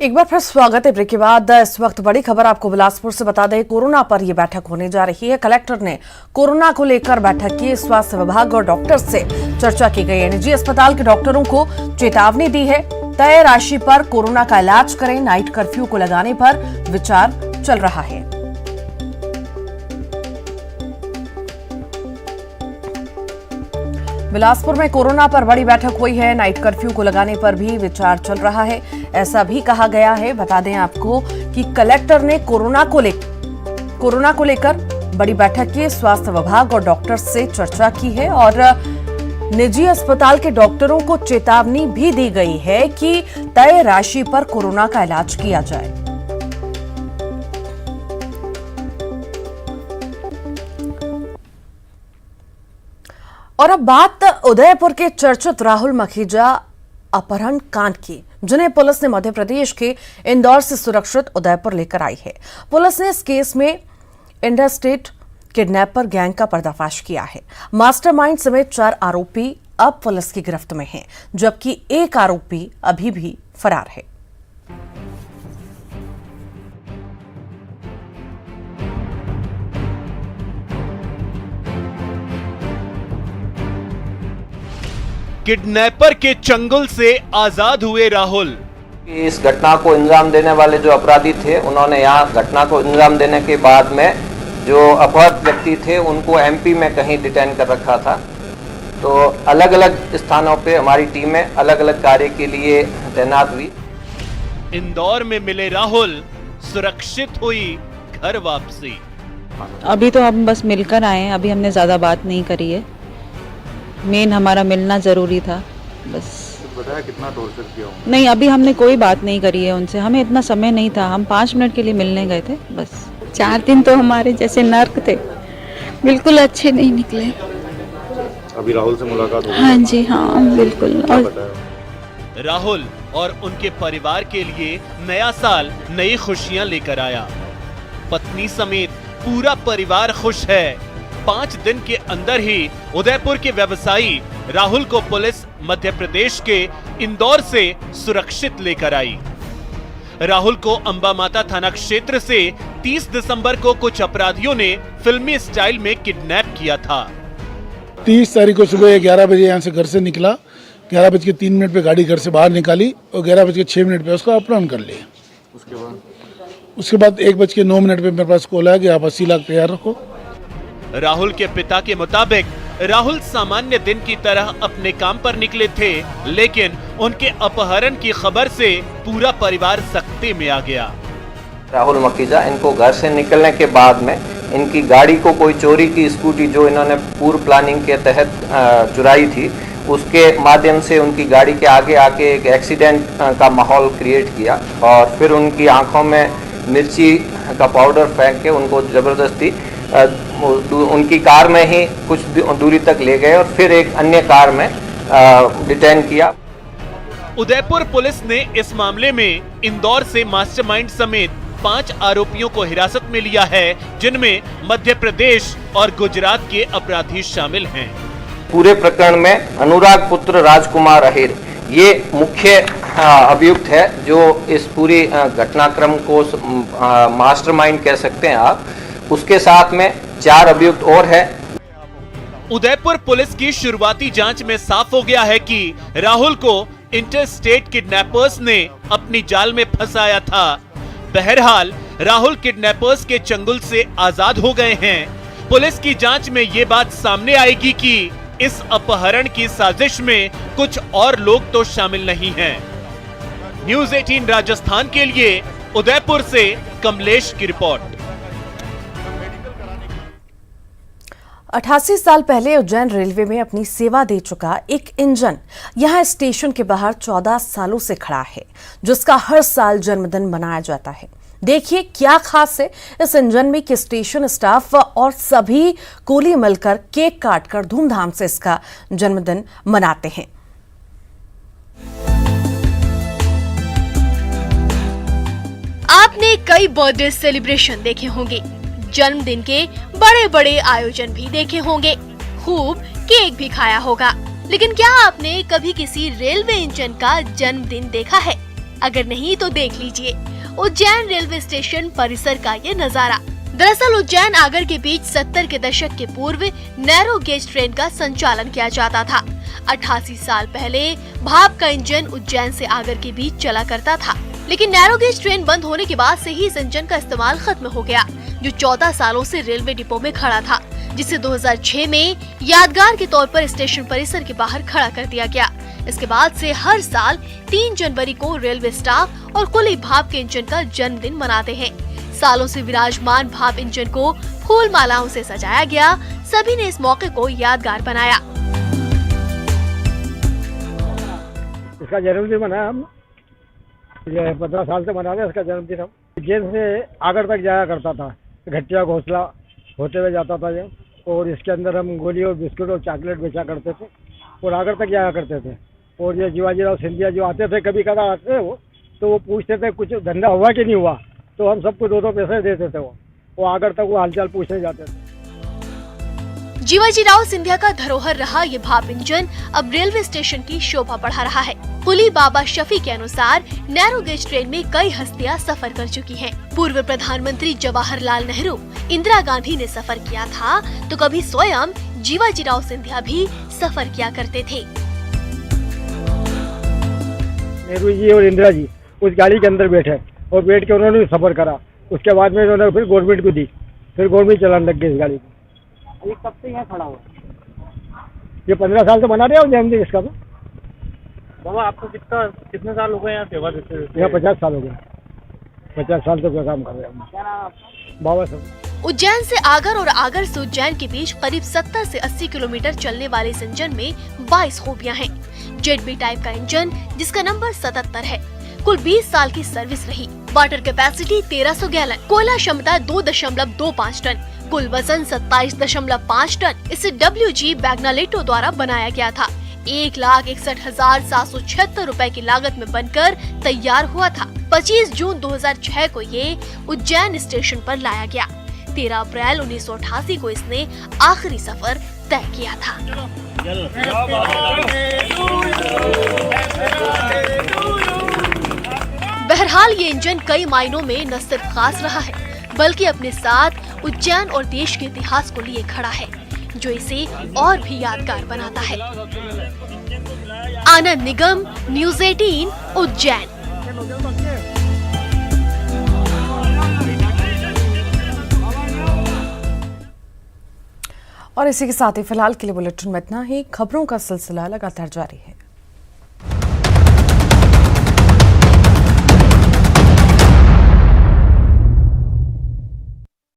एक बार फिर स्वागत है। ब्रेक के बाद इस वक्त बड़ी खबर आपको बिलासपुर से बता दें। कोरोना पर यह बैठक होने जा रही है। कलेक्टर ने कोरोना को लेकर बैठक की। स्वास्थ्य विभाग और डॉक्टर से चर्चा की गई है। निजी अस्पताल के डॉक्टरों को चेतावनी दी है। तय राशि पर कोरोना का इलाज करें। नाइट कर्फ्यू को लगाने पर विचार चल रहा है। बिलासपुर में कोरोना पर बड़ी बैठक हुई है। नाइट कर्फ्यू को लगाने पर भी विचार चल रहा है, ऐसा भी कहा गया है। बता दें आपको कि कलेक्टर ने कोरोना को लेकर बड़ी बैठक की। स्वास्थ्य विभाग और डॉक्टर से चर्चा की है और निजी अस्पताल के डॉक्टरों को चेतावनी भी दी गई है कि तय राशि पर कोरोना का इलाज किया जाए। और अब बात उदयपुर के चर्चित राहुल मखीजा अपहरण कांड की, जिन्हें पुलिस ने मध्य प्रदेश के इंदौर से सुरक्षित उदयपुर लेकर आई है। पुलिस ने इस केस में इंडरस्टेट किडनैपर गैंग का पर्दाफाश किया है। मास्टरमाइंड समेत 4 आरोपी अब पुलिस की गिरफ्त में हैं, जबकि एक आरोपी अभी भी फरार है। किडनैपर के चंगुल से आजाद हुए राहुल। इस घटना को अंजाम देने वाले जो अपराधी थे, उन्होंने यहाँ घटना को अंजाम देने के बाद में जो अपहृत व्यक्ति थे उनको एमपी में कहीं डिटेन कर रखा था। तो अलग अलग स्थानों पे हमारी टीमें अलग अलग कार्य के लिए तैनात हुई। इंदौर में मिले राहुल, सुरक्षित हुई घर वापसी। अभी तो हम बस मिलकर आए हैं, अभी हमने ज्यादा बात नहीं करी है। मेन हमारा मिलना जरूरी था बस। बताया कितना टॉर्चर किया उन्होंने? नहीं, अभी हमने कोई बात नहीं करी है उनसे। हमें इतना समय नहीं था, हम 5 मिनट के लिए मिलने गए थे बस। 4 दिन तो हमारे जैसे नर्क थे, बिल्कुल अच्छे नहीं निकले। अभी राहुल से मुलाकात हुई? हाँ जी, हाँ बिल्कुल। और राहुल और उनके परिवार के लिए नया साल नई खुशियां लेकर आया। पत्नी समेत पूरा परिवार खुश है। 5 दिन के अंदर ही उदयपुर के व्यवसायी राहुल को पुलिस मध्य प्रदेश के इंदौर से सुरक्षित लेकर आई। राहुल को अंबा माता थाना क्षेत्र से 30 दिसंबर को कुछ अपराधियों ने फिल्मी स्टाइल में किडनैप किया था। 30 तारीख को सुबह 11 बजे यहाँ से घर से निकला। 11:03 पे गाड़ी घर से बाहर निकाली और 11:06 पे उसका अपहरण कर लिया। उसके बाद 1:09 पे मेरे पास कॉल आया कि आप 80 लाख तैयार रखो। राहुल के पिता के मुताबिक राहुल सामान्य दिन की तरह अपने काम पर निकले थे, लेकिन उनके अपहरण की खबर से पूरा परिवार सख्ती में आ गया। राहुल मखीजा, इनको घर से निकलने के बाद में इनकी गाड़ी को कोई चोरी की स्कूटी जो इन्होंने पूर्व प्लानिंग के तहत चुराई थी, उसके माध्यम से उनकी गाड़ी के आगे आके एक एक्सीडेंट का माहौल क्रिएट किया और फिर उनकी आंखों में मिर्ची का पाउडर फेंक के उनको जबरदस्ती उनकी कार में ही कुछ दूरी तक ले गए और फिर एक अन्य कार में डिटेन किया। उदयपुर पुलिस ने इस मामले में इंदौर से मास्टरमाइंड समेत 5 आरोपियों को हिरासत में लिया है, जिनमें मध्य प्रदेश और गुजरात के अपराधी शामिल हैं। पूरे प्रकरण में अनुराग पुत्र राजकुमार अहिर ये मुख्य अभियुक्त है, जो इस पूरी घटनाक्रम को मास्टरमाइंड कह सकते हैं आप। उसके साथ में 4 अभियुक्त और है। उदयपुर पुलिस की शुरुआती जांच में साफ हो गया है कि राहुल को इंटरस्टेट किडनैपर्स ने अपनी जाल में फंसाया था। बहरहाल राहुल किडनैपर्स के चंगुल से आजाद हो गए हैं। पुलिस की जांच में ये बात सामने आएगी कि इस अपहरण की साजिश में कुछ और लोग तो शामिल नहीं हैं। न्यूज़ 18 राजस्थान के लिए उदयपुर से कमलेश की रिपोर्ट। 88 साल पहले उज्जैन रेलवे में अपनी सेवा दे चुका एक इंजन यहां स्टेशन के बाहर 14 सालों से खड़ा है, जिसका हर साल जन्मदिन मनाया जाता है। देखिए क्या खास है इस इंजन में कि स्टेशन स्टाफ और सभी कुली मिलकर केक काटकर धूमधाम से इसका जन्मदिन मनाते हैं। आपने कई बर्थडे सेलिब्रेशन देखे होंगे, जन्मदिन के बड़े बड़े आयोजन भी देखे होंगे, खूब केक भी खाया होगा, लेकिन क्या आपने कभी किसी रेलवे इंजन का जन्मदिन देखा है? अगर नहीं तो देख लीजिए उज्जैन रेलवे स्टेशन परिसर का ये नजारा। दरअसल उज्जैन आगर के बीच 70 के दशक के पूर्व नैरो गेज ट्रेन का संचालन किया जाता था। 88 साल पहले भाप का इंजन उज्जैन से आगर के बीच चला करता था, लेकिन नैरो गेज ट्रेन बंद होने के बाद से ही इस इंजन का इस्तेमाल खत्म हो गया, जो 14 सालों से रेलवे डिपो में खड़ा था, जिसे 2006 में यादगार के तौर पर स्टेशन परिसर के बाहर खड़ा कर दिया गया। इसके बाद से हर साल 3 जनवरी को रेलवे स्टाफ और कुली भाप के इंजन का जन्मदिन मनाते हैं। सालों से विराजमान भाप इंजन को फूल मालाओं से सजाया गया। सभी ने इस मौके को यादगार बनाया। इसका जन्मदिन मनाया हम, ये 15 साल से मना रहे हैं इसका जन्मदिन हम। उज्जैन से आगर तक जाया करता था, घटिया घोंसला होते हुए जाता था ये, और इसके अंदर हम गोली और बिस्कुट और चॉकलेट बेचा करते थे और आगर तक जाया करते थे। और ये शिवाजीराव सिंधिया जो आते थे, कभी कदा आते वो, तो वो पूछते थे कुछ धंधा हुआ कि नहीं हुआ, तो हम सबको 2-2 पैसे देते थे। वो आगर तक वो हालचाल पूछने जाते थे। शिवाजीराव सिंधिया का धरोहर रहा ये भाप इंजन अब रेलवे स्टेशन की शोभा बढ़ा रहा है। कुली बाबा शफी के अनुसार नैरो गेज ट्रेन में कई हस्तियां सफर कर चुकी हैं। पूर्व प्रधानमंत्री जवाहरलाल नेहरू, इंदिरा गांधी ने सफर किया था, तो कभी स्वयं शिवाजीराव सिंधिया भी सफर किया करते थे। नेहरू जी और इंदिरा जी उस गाड़ी के अंदर बैठे और बैठ के उन्होंने सफर करा। उसके बाद में उन्होंने फिर गवर्नमेंट को दी, फिर गवर्नमेंट चलाने लग गई इस गाड़ी को। ये कब से यहाँ खड़ा हुआ? ये 15 साल से बना रहे हो जन्मदिन इसका। तो बाबा आपको कितने साल हो गए यहाँ सेवा देते हुए? यहाँ 50 साल हो गए। 50 साल तक काम कर रहे हैं। क्या नाम? बाबा साहब। उज्जैन से आगर और आगर से उज्जैन के बीच करीब 70 से 80 किलोमीटर चलने वाले इस इंजन में 22 खूबियां हैं। जेट बी टाइप का इंजन, जिसका नंबर 77 है, कुल 20 साल की सर्विस रही। वाटर कैपेसिटी 1300 गैलन, कोयला क्षमता 2.25 टन, कुल वजन 27.5 टन। इसे WG बैग्नालेटो द्वारा बनाया गया था। 1,61,776 रुपए की लागत में बनकर तैयार हुआ था। 25 जून 2006 को ये उज्जैन स्टेशन पर लाया गया। 13 अप्रैल 1988 को इसने आखिरी सफर तय किया था। बहरहाल ये इंजन कई मायनों में न सिर्फ खास रहा है, बल्कि अपने साथ उज्जैन और देश के इतिहास को लिए खड़ा है, जो इसे और भी यादगार बनाता है। आनंद निगम, न्यूज़ 18, उज्जैन। और इसी के साथ ही फिलहाल के लिए बुलेटिन में इतना ही। खबरों का सिलसिला लगातार जारी है।